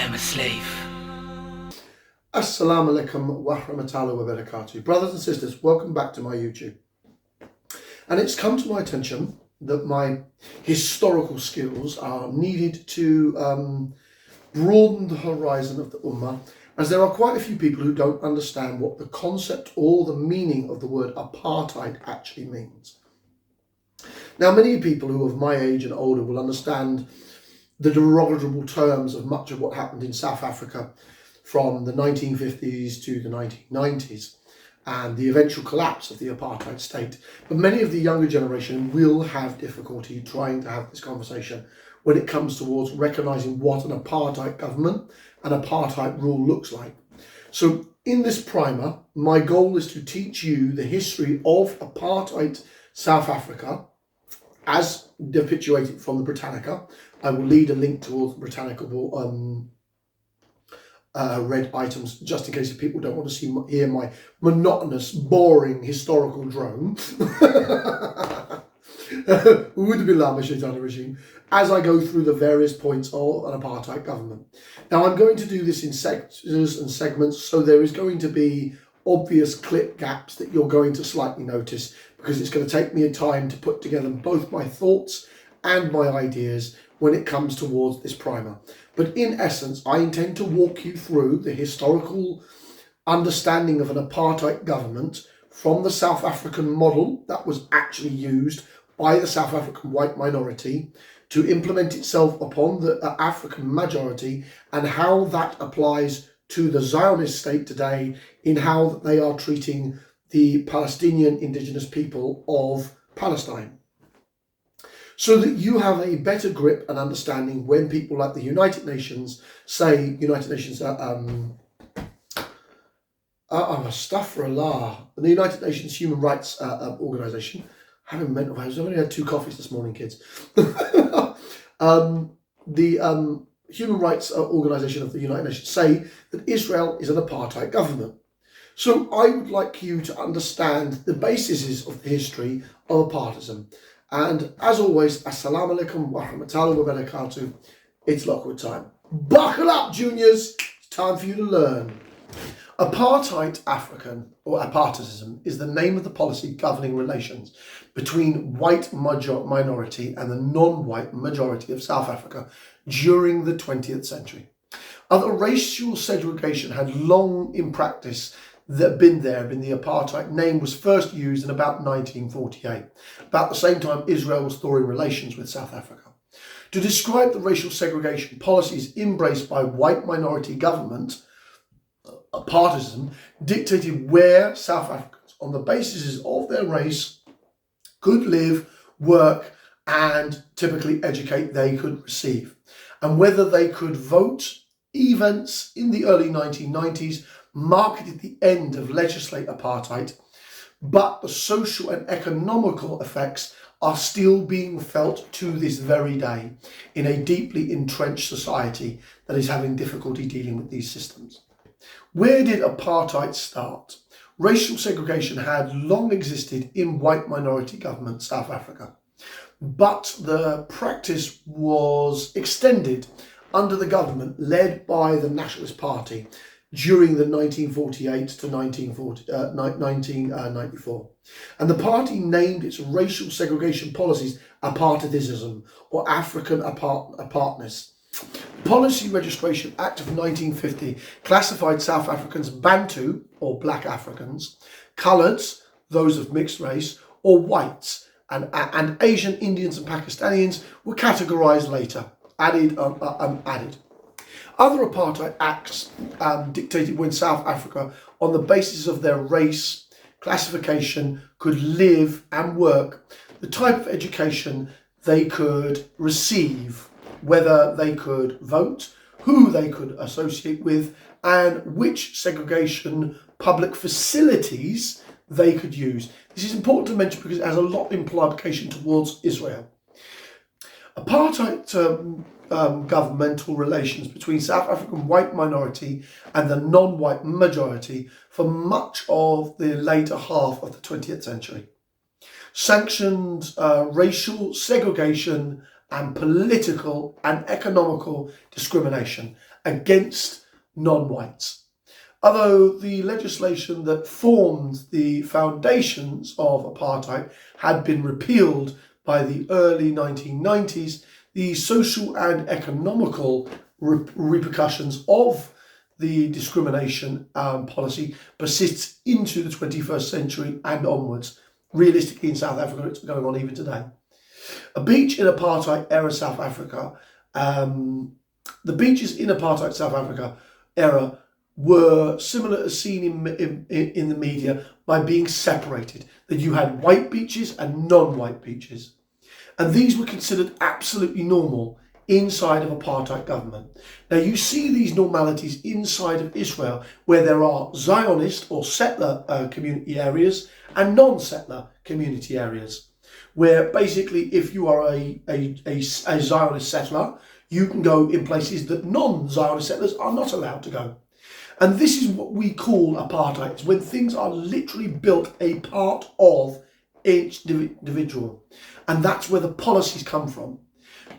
am a slave. Assalamu alaikum wa rahmatullahi wa barakatuh. Brothers and sisters, welcome back to my YouTube. And it's come to my attention that my historical skills are needed to broaden the horizon of the Ummah, as there are quite a few people who don't understand what the concept or the meaning of the word apartheid actually means. Now, many people who are of my age and older will understand the derogatory terms of much of what happened in South Africa from the 1950s to the 1990s and the eventual collapse of the apartheid state. But many of the younger generation will have difficulty trying to have this conversation when it comes towards recognizing what an apartheid government and apartheid rule looks like. So in this primer, my goal is to teach you the history of apartheid South Africa as depictuated from the Britannica. I will lead a link towards the Britannica red items, just in case if people don't want to hear my monotonous, boring historical drone. As I go through the various points of an apartheid government. Now, I'm going to do this in sectors and segments, so there is going to be obvious clip gaps that you're going to slightly notice, because it's going to take me a time to put together both my thoughts and my ideas when it comes towards this primer. But in essence, I intend to walk you through the historical understanding of an apartheid government from the South African model that was actually used by the South African white minority to implement itself upon the African majority, and how that applies to the Zionist state today in how they are treating the Palestinian indigenous people of Palestine. So that you have a better grip and understanding when people like the United Nations say, Astaghfirullah, the United Nations Human Rights Organization. Having mental health. I've only had 2 coffees this morning, kids. The Human Rights Organization of the United Nations say that Israel is an apartheid government. So I would like you to understand the bases of the history of apartheidism. And as always, Assalamu alaikum wa rahmatullahi wa barakatuh. It's Lockwood time. Buckle up, juniors. It's time for you to learn. Apartheid African, or apartheidism, is the name of the policy governing relations between white minority and the non-white majority of South Africa during the 20th century. Other racial segregation had long in practice been the apartheid name was first used in about 1948, about the same time Israel was thawing relations with South Africa. To describe the racial segregation policies embraced by white minority government, apartheidism dictated where South Africans, on the basis of their race, could live, work, and typically educate they could receive, and whether they could vote. Events in the early 1990s marked the end of legislative apartheid, but the social and economical effects are still being felt to this very day in a deeply entrenched society that is having difficulty dealing with these systems. Where did apartheid start? Racial segregation had long existed in white minority government South Africa, but the practice was extended under the government led by the Nationalist Party during the 1948 to 1994. And the party named its racial segregation policies apartheidism, or African apartness. Policy Registration Act of 1950 classified South Africans Bantu, or black Africans, coloureds, those of mixed race, or whites, and Asian Indians and Pakistanis were categorised later, added. Other apartheid acts dictated when South Africa, on the basis of their race classification, could live and work, the type of education they could receive, whether they could vote, who they could associate with, and which segregation public facilities they could use. This is important to mention because it has a lot of implication towards Israel. Apartheid governmental relations between South African white minority and the non-white majority for much of the later half of the 20th century. Sanctioned racial segregation and political and economical discrimination against non-whites. Although the legislation that formed the foundations of apartheid had been repealed by the early 1990s, the social and economical repercussions of the discrimination policy persists into the 21st century and onwards. Realistically, in South Africa, it's going on even today. A beach in apartheid-era South Africa, the beaches in apartheid South Africa era were similar as seen in the media by being separated, that you had white beaches and non-white beaches. And these were considered absolutely normal inside of apartheid government. Now you see these normalities inside of Israel where there are Zionist or settler community areas and non-settler community areas, where basically if you are a Zionist settler, you can go in places that non-Zionist settlers are not allowed to go. And this is what we call apartheid. It's when things are literally built a part of each individual. And that's where the policies come from.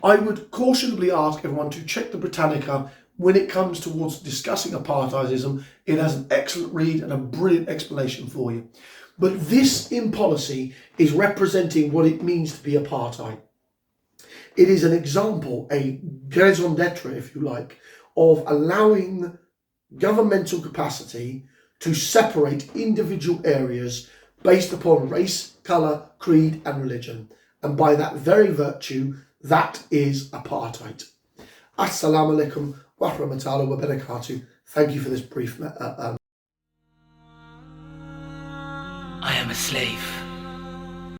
I would cautionably ask everyone to check the Britannica when it comes towards discussing apartheidism. It has an excellent read and a brilliant explanation for you. But this in policy is representing what it means to be apartheid. It is an example, a raison d'etre, if you like, of allowing governmental capacity to separate individual areas based upon race, colour, creed and religion. And by that very virtue, that is apartheid. Assalamu alaikum wa rahmatullahi wa barakatuh. Thank you for this brief I am a slave.